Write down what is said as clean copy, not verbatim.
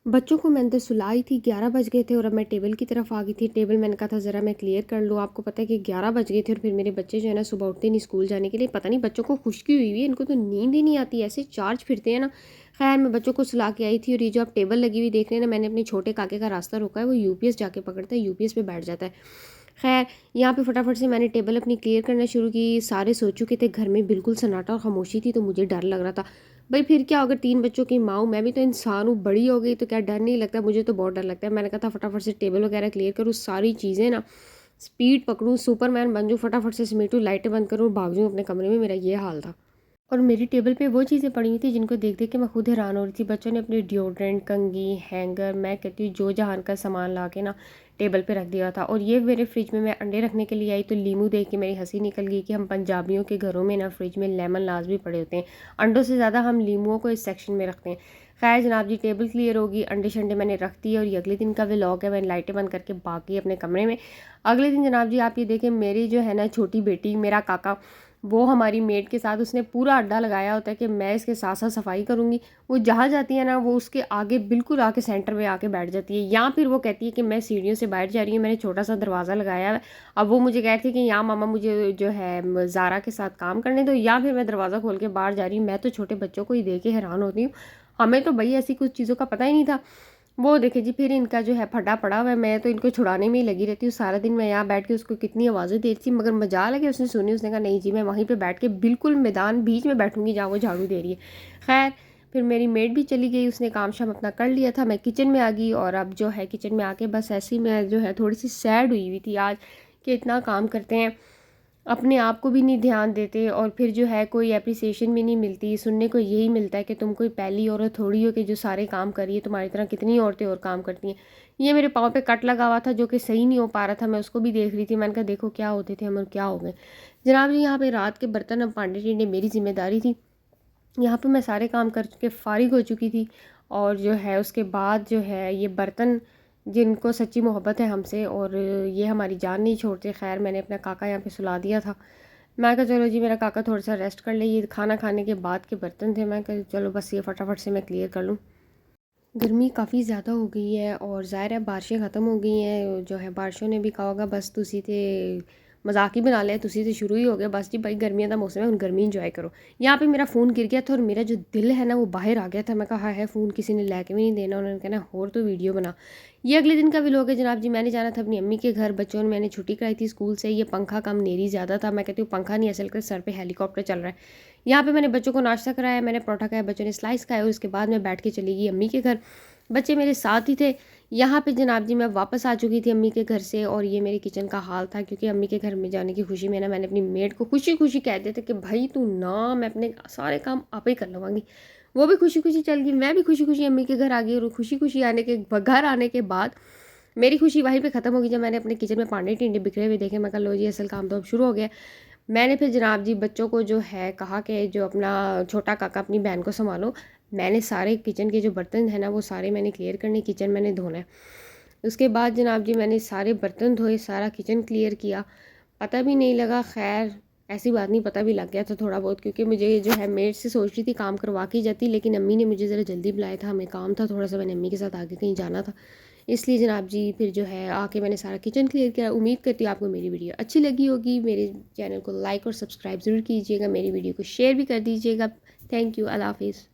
बच्चों को मैं अंदर सुलाई थी, 11 बज गए थे और अब मैं टेबल की तरफ आ गई थी। टेबल मैंने कहा था ज़रा मैं क्लियर कर लूँ। आपको पता है कि 11 बज गए थे और फिर मेरे बच्चे जो है ना सुबह उठते नहीं स्कूल जाने के लिए। पता नहीं बच्चों को खुश्की हुई हुई है, इनको तो नींद ही नहीं आती, ऐसे चार्ज फिरते हैं ना। खैर मैं बच्चों को सुला के आई थी और ये जो आप टेबल लगी हुई देख रहे हैं ना, मैंने अपने छोटे काके का रास्ता रोका है, वो यूपीएस जाके पकड़ता है, यूपीएस पे बैठ जाता है। खैर यहाँ पे फटाफट से मैंने टेबल अपनी क्लियर करना शुरू की। सारे सो चुके थे, घर में बिल्कुल सन्नाटा और खामोशी थी, तो मुझे डर लग रहा था। भाई फिर क्या, अगर 3 बच्चों की माँ हूँ, मैं भी तो इंसान हूँ, बड़ी हो गई तो क्या डर नहीं लगता? मुझे तो बहुत डर लगता है। मैंने कहा था फटाफट से टेबल वगैरह क्लियर करूँ, सारी चीज़ें ना स्पीड पकड़ूँ, सुपरमैन बन जाऊँ, फटाफट से समेटूँ, लाइटें बंद करूँ, भाग जाऊँ अपने कमरे में। मेरा ये हाल था। और मेरी टेबल पे वो चीज़ें पड़ी हुई थी जिनको देख देख के मैं खुद हैरान हो रही थी। बच्चों ने अपने डिओड्रेंट, कंघी, हैंगर, मैं कहती हूँ जो जहान का सामान ला के ना टेबल पे रख दिया था। और ये मेरे फ्रिज में मैं अंडे रखने के लिए आई तो लीमू देख के मेरी हंसी निकल गई कि हम पंजाबियों के घरों में ना फ्रिज में लेमन लाज भी पड़े होते हैं। अंडों से ज़्यादा हम लीमुओं को इस सेक्शन में रखते हैं। खैर जनाब जी, टेबल क्लियर होगी, अंडे शंडे मैंने रख दिए और ये अगले दिन का व्लॉग है। मैंने लाइटें बंद करके बाकी अपने कमरे में। अगले दिन जनाब जी आप ये देखें, मेरी जो है ना छोटी बेटी, मेरा काका, वो हमारी मेड के साथ उसने पूरा अड्डा लगाया होता है कि मैं इसके साथ साथ सफाई करूँगी। वो जहाँ जाती है ना, वो उसके आगे बिल्कुल आके सेंटर में आके बैठ जाती है, या फिर वो कहती है कि मैं सीढ़ियों से बैठ जा रही हूँ, मैंने छोटा सा दरवाज़ा लगाया है। अब वो मुझे कहती है कि यहाँ मामा मुझे जो है ज़ारा के साथ काम करने दो, या फिर मैं दरवाज़ा खोल के बाहर जा रही हूँ। मैं तो छोटे बच्चों को ही देख के हैरान होती हूँ, हमें तो भाई ऐसी कुछ चीज़ों का पता ही नहीं था। वो देखे जी, फिर इनका जो है फटा पड़ा हुआ है, मैं तो इनको छुड़ाने में ही लगी रहती हूँ सारा दिन। मैं यहाँ बैठ के उसको कितनी आवाज़ें दे रही थी, मगर मजाल है कि उसने सुनी। उसने कहा नहीं जी, मैं वहीं पे बैठ के बिल्कुल मैदान बीच में बैठूंगी जहाँ वो झाड़ू दे रही है। खैर फिर मेरी मेड भी चली गई, उसने काम शाम अपना कर लिया था। मैं किचन में आ गई और अब जो है किचन में आके बस ऐसे ही मैं जो है थोड़ी सी सैड हुई हुई थी आज कि इतना काम करते हैं, अपने आप को भी नहीं ध्यान देते और फिर जो है कोई एप्रिसिएशन भी नहीं मिलती। सुनने को यही मिलता है कि तुम कोई पहली औरत थोड़ी हो कि जो सारे काम करिए, तुम्हारी तरह कितनी औरतें और काम करती हैं। ये मेरे पाँव पे कट लगा हुआ था जो कि सही नहीं हो पा रहा था, मैं उसको भी देख रही थी। मैंने कहा देखो क्या होते थे हम और क्या हो गए। जनाब जी यहाँ पे रात के बर्तन अब पांडे टिंडे मेरी जिम्मेदारी थी। यहाँ पे मैं सारे काम करके फ़ारिग हो चुकी थी और जो है उसके बाद जो है ये बर्तन जिनको सच्ची मोहब्बत है हमसे और ये हमारी जान नहीं छोड़ते। खैर मैंने अपना काका यहाँ पे सुला दिया था। मैं कहा चलो जी मेरा काका थोड़ा सा रेस्ट कर ले, ये खाना खाने के बाद के बर्तन थे। मैं कहा चलो बस ये फटाफट से मैं क्लियर कर लूँ। गर्मी काफ़ी ज़्यादा हो गई है और ज़ाहिर है बारिशें ख़त्म हो गई हैं। जो है बारिशों ने भी कहा होगा बस तुसी ते मजाक ही बना लिया, तुसी तो शुरू ही हो गया, बस जी भाई गर्मियों का मौसम है, उन गर्मी इंजॉय करो। यहाँ पे मेरा फ़ोन गिर गया था और मेरा जो दिल है ना वो बाहर आ गया था। मैं कहा है फ़ोन किसी ने लेके भी नहीं देना। उन्होंने कहना और तो वीडियो बना। ये अगले दिन का व्लॉग है जनाब जी। मैंने जाना था अपनी अम्मी के घर, बच्चों ने मैंने छुट्टी कराई थी स्कूल से। ये पंखा कम नेरी ज़्यादा था, मैं कहती हूँ पंखा नहीं असल कर सर पे हेलीकॉप्टर चल रहा है। यहाँ पे मैंने बच्चों को नाश्ता कराया, मैंने परोठा खाया, बच्चों ने स्लाइस खाया और उसके बाद मैं बैठ के चली गई अम्मी के घर। बच्चे मेरे साथ ही थे। यहाँ पे जनाब जी मैं वापस आ चुकी थी अम्मी के घर से और ये मेरे किचन का हाल था, क्योंकि अम्मी के घर में जाने की खुशी में ना मैंने अपनी मेड को खुशी खुशी कह दिया था कि भाई तू ना, मैं अपने सारे काम आप ही कर लवांगी। वो भी खुशी खुशी चल गई, मैं भी खुशी खुशी अम्मी के घर आ गई और खुशी खुशी आने के घर आने के बाद मेरी खुशी वहीं पे ख़त्म हो गई। जब मैंने अपने किचन में पांडे टिंडे बिखरे हुए देखे, मैं कहा लो जी असल काम तो अब शुरू हो गया। मैंने फिर जनाब जी बच्चों को जो है कहा कि जो अपना छोटा काका अपनी बहन को संभालो। मैंने सारे किचन के जो बर्तन हैं ना वो सारे मैंने क्लियर करने, किचन मैंने धोना है। उसके बाद जनाब जी मैंने सारे बर्तन धोए, सारा किचन क्लियर किया, पता भी नहीं लगा। खैर ऐसी बात नहीं, पता भी लग गया था थोड़ा बहुत, क्योंकि मुझे जो है मेड से सोच रही थी काम करवा के जाती, लेकिन अम्मी ने मुझे ज़रा जल्दी बुलाया था, हमें काम था थोड़ा सा, मैंने अम्मी के साथ आगे कहीं जाना था। इसलिए जनाब जी फिर जो है आके मैंने सारा किचन क्लियर किया। उम्मीद करती हूँ आपको मेरी वीडियो अच्छी लगी होगी। मेरे चैनल को लाइक और सब्सक्राइब ज़रूर कीजिएगा, मेरी वीडियो को शेयर भी कर दीजिएगा। थैंक यू, अल्लाह हाफिज़।